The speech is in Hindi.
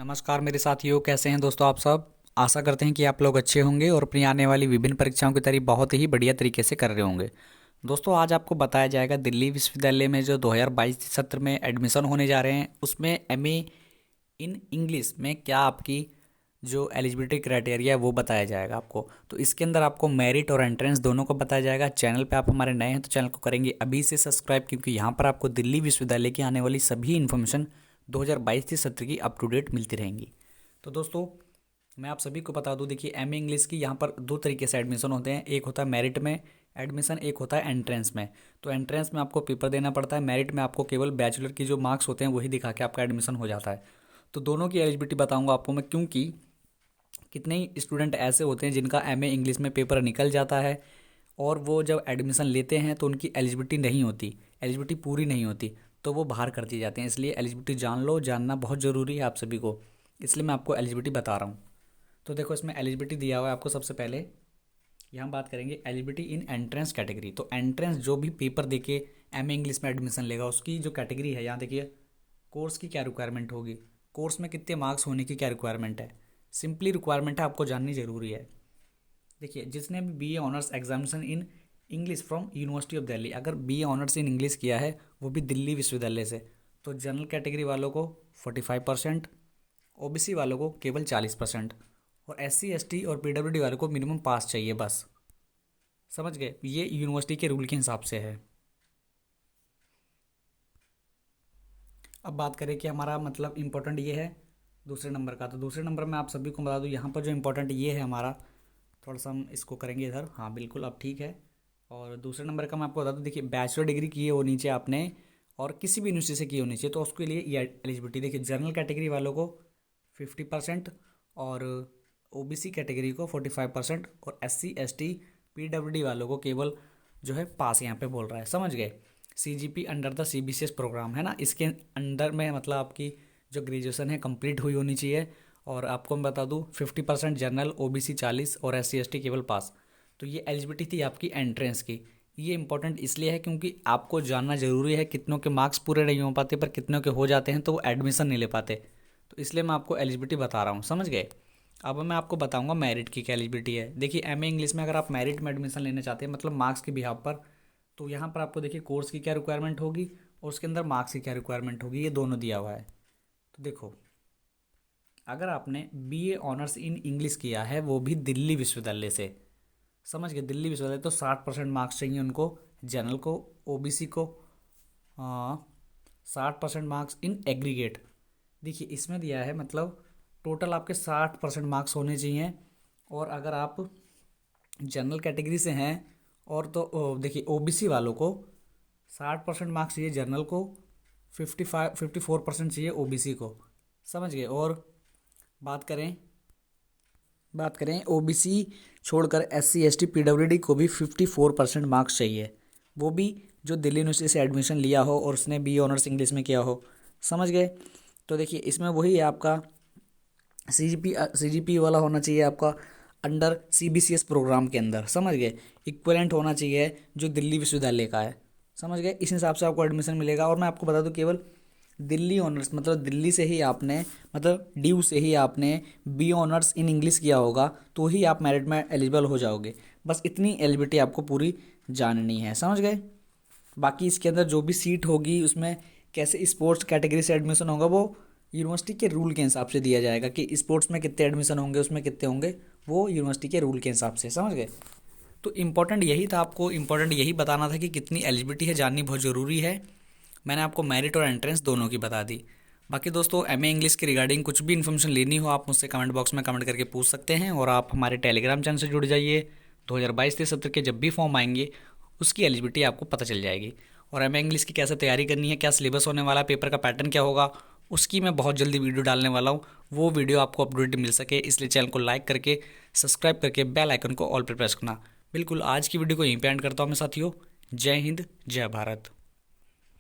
नमस्कार मेरे साथियों, कैसे हैं दोस्तों आप सब। आशा करते हैं कि आप लोग अच्छे होंगे और अपनी आने वाली विभिन्न परीक्षाओं की तैयारी बहुत ही बढ़िया तरीके से कर रहे होंगे। दोस्तों आज आपको बताया जाएगा दिल्ली विश्वविद्यालय में जो 2022 सत्र में एडमिशन होने जा रहे हैं उसमें एमए इन इंग्लिश में क्या आपकी जो एलिजिबिलिटी क्राइटेरिया है वो बताया जाएगा आपको। तो इसके अंदर आपको मेरिट और एंट्रेंस दोनों को बताया जाएगा। चैनल पे आप हमारे नए हैं तो चैनल को करेंगे अभी से सब्सक्राइब, क्योंकि यहाँ पर आपको दिल्ली विश्वविद्यालय की आने वाली सभी इन्फॉर्मेशन 2022 सत्र की अप टू डेट मिलती रहेंगी। तो दोस्तों मैं आप सभी को बता दूं, देखिए एमए इंग्लिश की यहाँ पर दो तरीके से एडमिशन होते हैं। एक होता है मेरिट में एडमिशन, एक होता है एंट्रेंस में। तो एंट्रेंस में आपको पेपर देना पड़ता है, मेरिट में आपको केवल बैचलर की जो मार्क्स होते हैं वही दिखा के आपका एडमिशन हो जाता है। तो दोनों की एलिजिबिलिटी बताऊंगा आपको मैं, क्योंकि कितने ही स्टूडेंट ऐसे होते हैं जिनका एमए इंग्लिश में पेपर निकल जाता है और वो जब एडमिशन लेते हैं तो उनकी एलिजिबिलिटी नहीं होती, एलिजिबिलिटी पूरी नहीं होती, तो वो बाहर कर दिए जाते हैं। इसलिए एलिजिबिलिटी जान लो, जानना बहुत ज़रूरी है आप सभी को, इसलिए मैं आपको एलिजिबिलिटी बता रहा हूँ। तो देखो इसमें एलिजिबिलिटी दिया हुआ है आपको। सबसे पहले यहाँ बात करेंगे एलिजिबिलिटी इन एंट्रेंस कैटेगरी। तो एंट्रेंस जो भी पेपर देके एमए इंग्लिश में एडमिशन लेगा उसकी जो कैटेगरी है, यहाँ देखिए कोर्स की क्या रिक्वायरमेंट होगी, कोर्स में कितने मार्क्स होने की क्या रिक्वायरमेंट है, सिंपली रिक्वायरमेंट है, आपको जाननी जरूरी है। देखिए जिसने भी BA honours examination in English from university of Delhi, अगर बीए ऑनर्स इन इंग्लिश किया है वो भी दिल्ली विश्वविद्यालय से, तो जनरल कैटेगरी वालों को 45%, ओबीसी वालों को केवल 40% और एससी एसटी और पीडब्ल्यूडी वालों को मिनिमम पास चाहिए बस। समझ गए, ये यूनिवर्सिटी के रूल के हिसाब से है। अब बात करें कि हमारा मतलब इम्पोर्टेंट ये है दूसरे नंबर का। तो दूसरे नंबर में आप सभी को बता दूं, यहाँ पर जो इम्पोर्टेंट ये है हमारा, थोड़ा सा हम इसको करेंगे इधर, हाँ बिल्कुल अब ठीक है। और दूसरे नंबर का मैं आपको बता दूं, देखिए बैचलर डिग्री की होनी चाहिए आपने और किसी भी यूनिवर्सिटी से की होनी चाहिए, तो उसके लिए ये एलिजिबिलिटी। देखिए जनरल कैटेगरी वालों को 50% और ओबीसी कैटेगरी को 45% और एससी एसटी पीडब्ल्यूडी वालों को केवल जो है पास यहाँ पे बोल रहा है। समझ गए, CGP under the CBCS program है ना, इसके अंडर में मतलब आपकी जो ग्रेजुएशन है कंप्लीट हुई होनी चाहिए। और आपको मैं बता दूं 50% जनरल, ओबीसी 40 और एससी एसटी केवल पास। तो ये एलिजिबिलिटी थी आपकी एंट्रेंस की। ये इंपॉर्टेंट इसलिए है क्योंकि आपको जानना जरूरी है कितनों के मार्क्स पूरे नहीं हो पाते, पर कितनों के हो जाते हैं तो वो एडमिशन नहीं ले पाते। तो इसलिए मैं आपको एलिजिबिलिटी बता रहा हूँ, समझ गए। अब मैं आपको बताऊंगा मेरिट की क्या एलिजिबिलिटी है। देखिए एमए इंग्लिश में अगर आप मेरिट में एडमिशन लेना चाहते हैं, मतलब मार्क्स के बिहाफ पर, तो यहाँ पर आपको देखिए कोर्स की क्या रिक्वायरमेंट होगी और उसके अंदर मार्क्स की क्या रिक्वायरमेंट होगी, ये दोनों दिया हुआ है। तो देखो अगर आपने बीए ऑनर्स इन इंग्लिश किया है वो भी दिल्ली विश्वविद्यालय से, समझ गए, दिल्ली विश्वविद्यालय, तो 60% मार्क्स चाहिए उनको, जनरल को, ओबीसी को 60% मार्क्स इन एग्रीगेट। देखिए इसमें दिया है मतलब टोटल आपके 60% मार्क्स होने चाहिए। और अगर आप जनरल कैटेगरी से हैं और तो देखिए ओबीसी वालों को 60% मार्क्स चाहिए जनरल को, 54% चाहिए ओबीसी को, समझ गए। और बात करें ओबीसी छोड़कर एससी एसटी पीडब्ल्यूडी को भी 54% मार्क्स चाहिए, वो भी जो दिल्ली यूनिवर्सिटी से एडमिशन लिया हो और उसने बी ऑनर्स इंग्लिश में किया हो, समझ गए। तो देखिए इसमें वही है आपका सीजीपी वाला होना चाहिए आपका अंडर सीबीसीएस प्रोग्राम के अंदर, समझ गए, इक्विवेलेंट होना चाहिए जो दिल्ली विश्वविद्यालय का है, समझ गए। इस हिसाब से आपको एडमिशन मिलेगा। और मैं आपको बता दूं केवल दिल्ली ऑनर्स मतलब दिल्ली से ही आपने मतलब ड्यू से ही आपने बी ऑनर्स इन इंग्लिश किया होगा तो ही आप मेरिट में एलिजिबल हो जाओगे। बस इतनी एलिजिबिलिटी आपको पूरी जाननी है, समझ गए। बाकी इसके अंदर जो भी सीट होगी उसमें कैसे स्पोर्ट्स कैटेगरी से एडमिशन होगा वो यूनिवर्सिटी के रूल के हिसाब से दिया जाएगा कि स्पोर्ट्स में कितने एडमिशन होंगे, उसमें कितने होंगे, वो यूनिवर्सिटी के रूल के हिसाब से, समझ गए। तो इम्पोर्टेंट यही था, आपको इम्पोर्टेंट यही बताना था कि कितनी एलिजिबिलिटी है जाननी बहुत ज़रूरी है। मैंने आपको मेरिट और एंट्रेंस दोनों की बता दी। बाकी दोस्तों एमए इंग्लिश के रिगार्डिंग कुछ भी इन्फॉर्मेशन लेनी हो आप मुझसे कमेंट बॉक्स में कमेंट करके पूछ सकते हैं। और आप हमारे टेलीग्राम चैनल से जुड़ जाइए, 2022 सत्र के जब भी फॉर्म आएंगे उसकी एलिजिबिलिटी आपको पता चल जाएगी। और एमए इंग्लिश की कैसे तैयारी करनी है, क्या सिलेबस होने वाला है, पेपर का पैटर्न क्या होगा, उसकी मैं बहुत जल्दी वीडियो डालने वाला हूँ। वो वीडियो आपको अपडेट मिल सके इसलिए चैनल को लाइक करके सब्सक्राइब करके बेल आइकन को ऑल पर प्रेस करना। बिल्कुल आज की वीडियो को यहीं पे एंड करता हूँ मैं साथियों। जय हिंद, जय भारत।